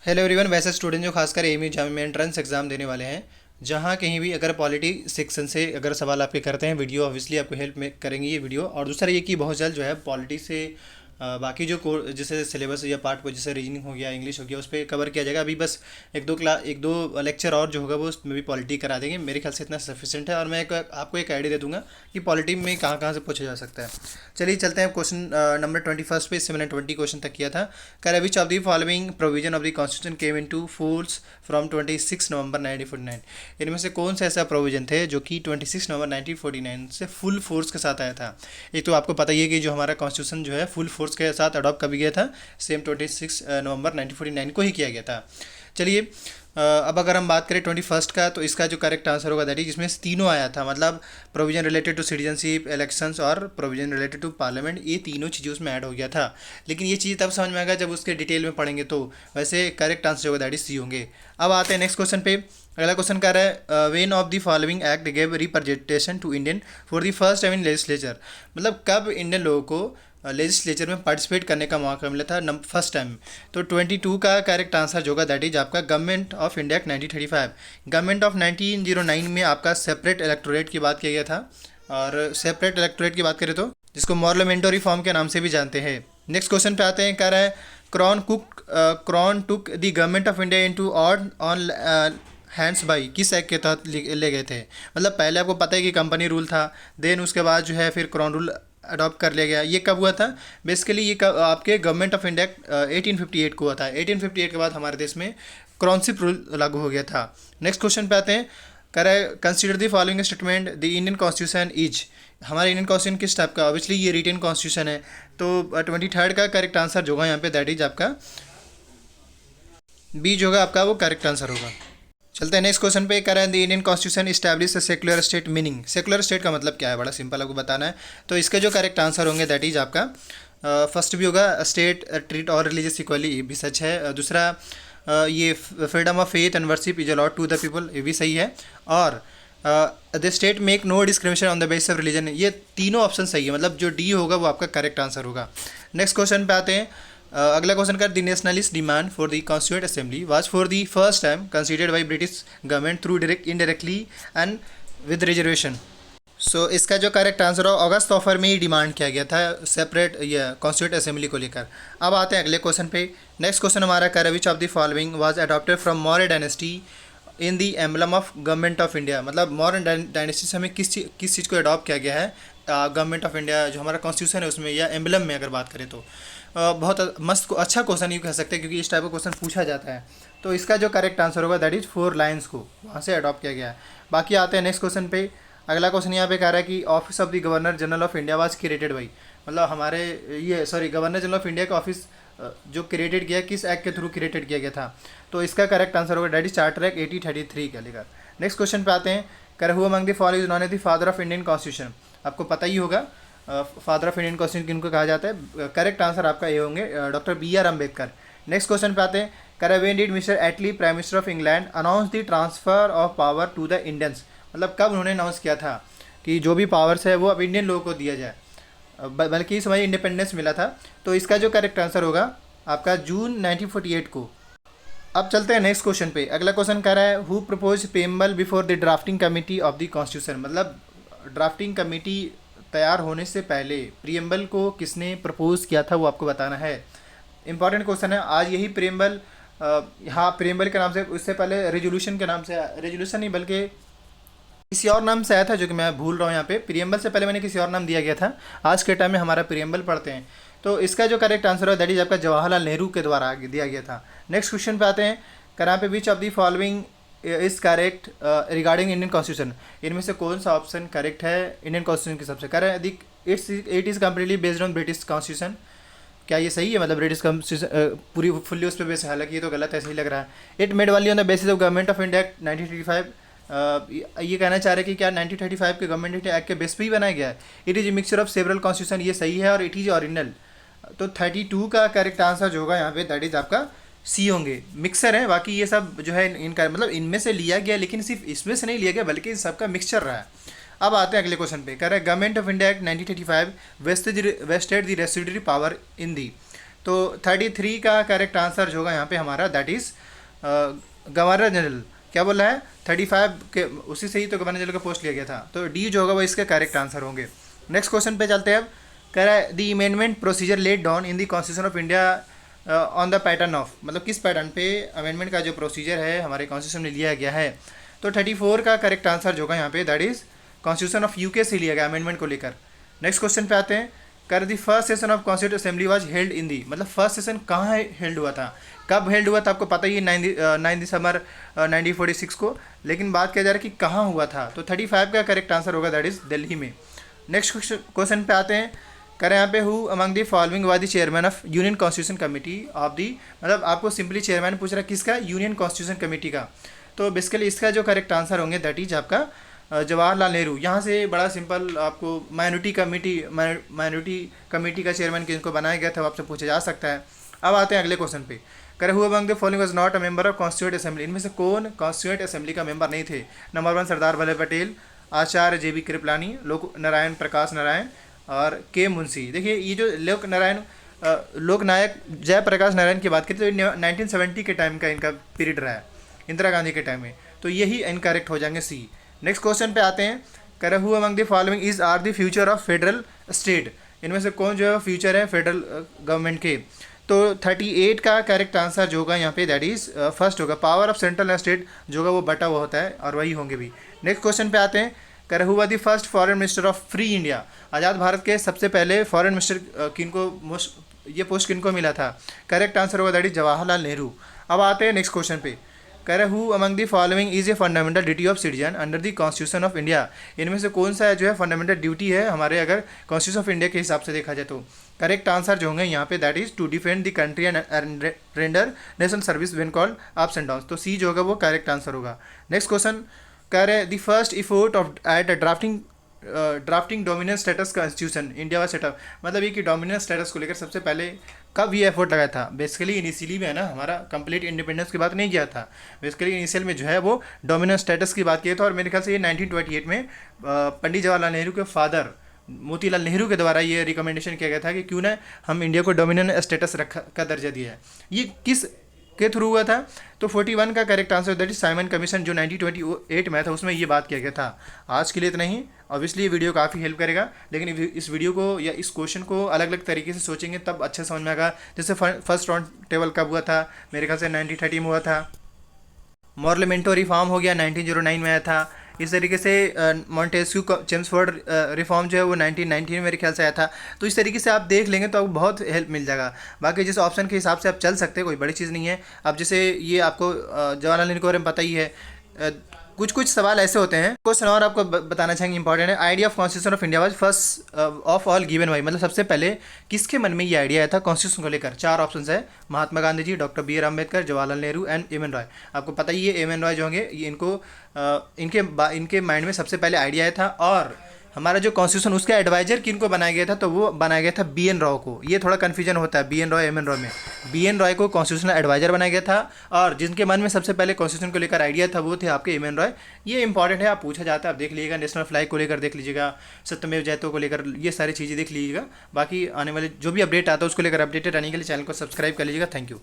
Hello everyone. वैसे student जो खासकर एमयू जाम में एंट्रेंस एग्जाम देने वाले हैं, जहाँ कहीं भी अगर पॉलिटी सेक्शन से अगर सवाल आपके करते हैं, वीडियो ऑब्वियसली आपको हेल्प में करेंगी ये वीडियो। और दूसरा ये कि बहुत जल्द जो है पॉलिटी से बाकी जो जैसे सिलेबस या पार्ट को जैसे रीजनिंग हो गया, इंग्लिश हो गया, उस पर कवर किया जाएगा। अभी बस एक दो लेक्चर और जो होगा वो उसमें भी पॉलिटी करा देंगे। मेरे ख्याल से इतना सफिशिएंट है। और मैं आपको एक आइडिया दे दूंगा कि पॉलिटी में कहाँ कहाँ से पूछा जा सकता है। चलिए चलते हैं क्वेश्चन नंबर 21 पे। इससे मैंने 20 क्वेश्चन तक किया था। कह which of the following provision of the constitution came into force from 26 नवंबर 1949। इनमें से कौन सा ऐसा प्रोविजन थे जो कि 26 नवंबर 1949 से फुल फोर्स के साथ आया था। एक तो आपको पता ही है कि जो हमारा कॉन्स्टिट्यूशन जो है फुल फोर्स के साथ अडॉप्ट कभी गया था, सेम 26 नवंबर 1949 को ही किया गया था। चलिए अब अगर हम बात करें 21 का, तो इसका जो करेक्ट आंसर होगा दैट इज, जिसमें तीनों आया था, मतलब provision related to citizenship, elections और प्रोविजन रिलेटेड टू पार्लियामेंट, ये तीनों चीज़ें उसमें ऐड हो गया था। लेकिन ये चीज़ तब समझ में आएगा जब उसके डिटेल में पढ़ेंगे। तो वैसे करेक्ट आंसर होगा दैट इज सी होंगे। अब आते हैं नेक्स्ट क्वेश्चन पे। अगला क्वेश्चन कह रहा है when of the following act gave representation to Indian for the first time in legislature. मतलब कब इंडियन लोगों को लेजिस्लेचर में पार्टिसिपेट करने का मौका मिला था फर्स्ट टाइम। तो 22 का करेक्ट आंसर जो होगा दैट इज आपका government of India act 1935। Government of 1909 में आपका सेपरेट इलेक्टोरेट की बात किया गया था। और सेपरेट इलेक्टोरेट की बात करें तो जिसको पार्लियामेंट्री फॉर्म के नाम से भी जानते हैं। नेक्स्ट क्वेश्चन पे आते हैं। कह रहा है crown took the government of India into odd on hands by, किस एक्ट के तहत ले गए थे। मतलब पहले आपको पता है कि कंपनी रूल था, देन उसके बाद जो है फिर क्रॉन रूल अडॉप्ट कर लिया गया। ये कब हुआ था बेसिकली, ये आपके गवर्नमेंट ऑफ इंडिया 1858 को हुआ था। 1858 के बाद हमारे देश में क्रॉनशिप रूल लागू हो गया था। नेक्स्ट क्वेश्चन पे आते हैं। कह रहा है consider the following statement the Indian constitution is. हमारा इंडियन कॉन्स्टिट्यूशन किस टाइप का, ऑब्वियसली ये रिटन कॉन्स्टिट्यूशन है। तो 23 का करेक्ट आंसर जो होगा यहाँ पे दैट इज आपका बी जो होगा आपका वो करेक्ट आंसर होगा। चलते हैं नेक्स्ट क्वेश्चन पे। कह रहा है the Indian constitution establish secular state meaning. Secular state का मतलब क्या है, बड़ा सिंपल आपको बताना है। तो इसके जो करेक्ट आंसर होंगे दैट इज आपका फर्स्ट भी होगा स्टेट ट्रीट और रिलीजियस इक्वली, ये भी सच है। दूसरा ये freedom of faith and worship is allot to the people, ये भी सही है। और the state make no discrimination on the basis of religion, ये तीनों ऑप्शन सही है। मतलब जो डी होगा वो आपका करेक्ट आंसर होगा। नेक्स्ट क्वेश्चन पे आते हैं। अगला क्वेश्चन का the nationalist demand for the constituent assembly was for the first time considered by British government through indirectly and with reservation. So इसका जो करेक्ट आंसर हो अगस्त ऑफर में ही डिमांड किया गया था सेपरेट ये कॉन्स्टिट्यूएंट असेंबली को लेकर। अब आते हैं अगले क्वेश्चन पे। नेक्स्ट क्वेश्चन हमारा कर which of the following was adopted from Maurya dynasty in the emblem of government of India. मतलब मौर्य डायनेस्टी से हमें किस चीज़ को अडॉप्ट किया गया है गवर्नमेंट ऑफ इंडिया जो हमारा कॉन्स्टिट्यूशन है उसमें, या एम्बलम में अगर बात करें तो बहुत मस्त अच्छा क्वेश्चन यूँ कह सकते हैं क्योंकि इस टाइप का क्वेश्चन पूछा जाता है। तो इसका जो करेक्ट आंसर होगा दैट इज 4 लाइन्स को वहाँ से अडॉप्ट किया गया है। बाकी आते हैं नेक्स्ट क्वेश्चन पे। अगला क्वेश्चन यहाँ पे कह रहा है कि office of the governor general of India was created by. मतलब हमारे गवर्नर जनरल ऑफ इंडिया का ऑफिस जो क्रिएटेड किया किस एक्ट के थ्रू क्रिएटेड किया गया था। तो इसका करेक्ट आंसर होगा दैट इज चार्टर एक्ट 1833 का लेकर। नेक्स्ट क्वेश्चन पे आते हैं। कर who among the following is known as the father of Indian constitution. आपको पता ही होगा फादर ऑफ इंडियन कॉन्स्टिट्यूशन किनको कहा जाता है। करेक्ट आंसर आपका ये होंगे doctor BR Ambedkar. Next question पे आते हैं। कर when did mister Attlee prime minister of England announce the transfer of power to the Indians. मतलब कब उन्होंने अनाउंस किया था कि जो भी पावर्स है वो अब इंडियन लोगों को दिया जाए, बल्कि इस समय इंडिपेंडेंस मिला था। तो इसका जो करेक्ट आंसर होगा आपका जून 1948 को। अब चलते हैं नेक्स्ट क्वेश्चन पे। अगला क्वेश्चन कह रहा है who propose preamble before the drafting committee of the constitution. मतलब ड्राफ्टिंग कमेटी तैयार होने से पहले प्रियम्बल को किसने प्रपोज किया था वो आपको बताना है। इंपॉर्टेंट क्वेश्चन है। आज यही प्रियम्बल यहाँ प्रियम्बल के नाम से, उससे पहले रेजोल्यूशन के नाम से, रेजोल्यूशन नहीं बल्कि किसी और नाम से आया था जो कि मैं भूल रहा हूँ यहाँ पे। प्रियम्बल से पहले मैंने किसी और नाम दिया गया था। आज के टाइम में हमारा प्रियम्बल पढ़ते हैं। तो इसका जो करेक्ट आंसर है दैट इज आपका जवाहरलाल नेहरू के द्वारा दिया गया था। नेक्स्ट क्वेश्चन पे आते हैं। कहाँ पे which of the following is correct regarding Indian constitution. इनमें से कौन सा ऑप्शन करेक्ट है इंडियन कॉन्स्टिट्यूशन के सबसे। कह रहे हैं it is completely based on British constitution. क्या ये सही है, मतलब ब्रिटिश कॉन्स्टिट्यूशन पूरी फुल्ली उस पर बेस है। हालांकि ये तो गलत है, सही लग रहा है। इट मेड वाली on the basis of government of India 1935। ये कहना चाह रहे हैं कि क्या 1935 के गवर्नमेंट एक्ट के बेस पे ही बनाया गया है। It is a mixture of several constitution, ये सही है। और इट इज़ ओरिजिनल। तो 32 का करेक्ट आंसर जो होगा यहाँ पे दैट इज आपका सी होंगे। मिक्सर है, बाकी ये सब जो है इनका मतलब इनमें से लिया गया, लेकिन सिर्फ इसमें से नहीं लिया गया बल्कि इन सबका मिक्सचर रहा है। अब आते हैं अगले क्वेश्चन पे। कह रहा है government of India act 1935 vested the residuary power in the. तो 33 का करेक्ट आंसर जो होगा यहाँ पे हमारा दैट इज़ गवर्नर जनरल। क्या बोला है 35 के, उसी से ही तो गवर्नर जनरल का पोस्ट लिया गया था, तो डी जो होगा वो इसके करेक्ट आंसर होंगे। नेक्स्ट क्वेश्चन पे चलते हैं अब। कह रहा है the amendment procedure laid down in the constitution of India on the pattern of, मतलब किस पैटर्न पे अमेंडमेंट का जो प्रोसीजर है हमारे कॉन्स्टिट्यूशन में लिया गया है। तो 34 का करेक्ट आंसर जो होगा यहाँ पे that is constitution of UK से लिया गया अमेंडमेंट को लेकर। नेक्स्ट क्वेश्चन पे आते हैं। कर the first session of constitute assembly was held in the, मतलब फर्स्ट सेशन कहाँ हेल्ड हुआ था, कब हेल्ड हुआ था, आपको पता ही है 9 दिसंबर 1946 को, लेकिन बात किया जा रहा है कि कहाँ हुआ था। तो 35 का करेक्ट आंसर होगा दैट इज़ दिल्ली में। नेक्स्ट क्वेश्चन पे आते हैं। करें यहाँ पे who among the following was the chairman of union constitution committee of the, मतलब आपको सिंपली चेयरमैन पूछ रहा है किसका, यूनियन कॉन्स्टिट्यूशन कमेटी का। तो बेसिकली इसका जो करेक्ट आंसर होंगे दैट इज आपका जवाहरलाल नेहरू। यहाँ से बड़ा सिंपल आपको माइनॉरिटी कमेटी का चेयरमैन किनको बनाया गया था वो आपसे पूछा जा सकता है। अब आते हैं अगले क्वेश्चन पे। करे हुए among the following was not a member of constituent assembly, इनमें से कौन कॉन्स्टिट्यूएंट असेंबली का मेंबर नहीं थे। नंबर 1 सरदार वल्लभ पटेल, आचार्य JB कृपलानी, लोक नारायण प्रकाश नारायण और के मुंशी। देखिए ये जो लोकनायक जयप्रकाश नारायण की बात करें तो 1970 के टाइम का इनका पीरियड रहा है, इंदिरा गांधी के टाइम में, तो यही इनकरेक्ट हो जाएंगे सी। नेक्स्ट क्वेश्चन पे आते हैं। करे who among the following is are the future of federal state, इनमें से कौन जो है फ्यूचर है फेडरल गवर्नमेंट के। तो 38 का करेक्ट आंसर जो होगा यहाँ पे दैट इज फर्स्ट होगा, power of central and state जो होगा वो बटा हुआ होता है और वही होंगे भी। नेक्स्ट क्वेश्चन पे आते हैं। करे हुआ the first foreign minister of free India, आज़ाद भारत के सबसे पहले फॉरेन मिनिस्टर किनको ये पोस्ट किनको मिला था। करेक्ट आंसर होगा दैट इज जवाहरलाल नेहरू। अब आते हैं नेक्स्ट क्वेश्चन पे। करे who among the following is a fundamental duty of citizen under the constitution of India, इनमें से कौन सा जो है फंडामेंटल ड्यूटी है हमारे अगर कॉन्स्टिट्यूशन ऑफ इंडिया के हिसाब से देखा जाए तो। करेक्ट आंसर जो होंगे यहाँ पे that is to defend the country and render national service when called ups and downs, तो सी जो होगा वो करेक्ट आंसर होगा। नेक्स्ट क्वेश्चन करे the first effort of at drafting dominance status constitution India was set up, मतलब ये कि dominance status को लेकर सबसे पहले कब ये एफर्ट लगाया था। बेसिकली इनिशियली में है ना हमारा कंप्लीट इंडिपेंडेंस की बात नहीं किया था, बेसिकली इनिशियल में जो है वो डोमिनेंस स्टेटस की बात किया था और मेरे ख्याल से ये 1928 में पंडित जवाहरलाल नेहरू के फादर मोतीलाल नेहरू के द्वारा ये रिकमेंडेशन किया गया था कि क्यों ना हम इंडिया को डोमिनेंट स्टेटस का दर्जा दिया है। ये किस के थ्रू हुआ था। तो 41 का correct answer that is Simon commission जो 1928 में था, उसमें ये बात किया गया था। आज के लिए इतना ही। ऑब्वियसली ये वीडियो काफ़ी हेल्प करेगा, लेकिन इस वीडियो को या इस क्वेश्चन को अलग अलग तरीके से सोचेंगे तब अच्छा समझ में आएगा। जैसे फर्स्ट राउंड टेबल कब हुआ था, मेरे ख्याल से 1930 में हुआ था। मॉर्लेमेंटो रिफॉर्म हो गया 1909 में आया था। इस तरीके से मॉन्टेस्क्यू चेम्सफोर्ड रिफॉर्म जो है वो 1919 में मेरे ख्याल से आया था। तो इस तरीके से आप देख लेंगे तो आपको बहुत हेल्प मिल जाएगा। बाकी जिस ऑप्शन के हिसाब से आप चल सकते हैं कोई बड़ी चीज़ नहीं है। अब जैसे ये आपको जवाहरलाल नेहरू के बारे में पता ही है, कुछ सवाल ऐसे होते हैं। क्वेश्चन और आपको बताना चाहेंगे इंपॉर्टेंट है। Idea of constitution of India was first of all given by, मतलब सबसे पहले किसके मन में ये आइडिया आया था कॉन्स्टिट्यूशन को लेकर। 4 ऑप्शन है, Mahatma Gandhi ji, doctor BR Ambedkar, Jawaharlal Nehru and M N. Roy. आपको पता ही है एम.एन. रॉय जो होंगे ये इनके माइंड में सबसे पहले आइडिया आया था। और हमारा जो कॉन्स्टिट्यूशन उसका एडवाइजर किनको बनाया गया था, तो वो बनाया गया था B.N. रॉय को। ये थोड़ा कन्फ्यूजन होता है B.N. रॉय M.N. रॉय में। B.N. रॉय को कॉन्स्टिट्यूशनल एडवाइजर बनाया गया था और जिनके मन में सबसे पहले कॉन्स्टिट्यूशन को लेकर आइडिया था वो थे आपके M.N. रॉय। ये इंपॉर्टेंट है, आप पूछा जाता है, आप देख लीजिएगा। नेशनल फ्लैग को लेकर देख लीजिएगा, सत्यमेव जयते को लेकर, ये सारी चीज़ें देख लीजिएगा। बाकी आने वाले जो भी अपडेट आता है उसको लेकर अपडेटेड रहने के लिए चैनल को सब्सक्राइब कर लीजिएगा। Thank you.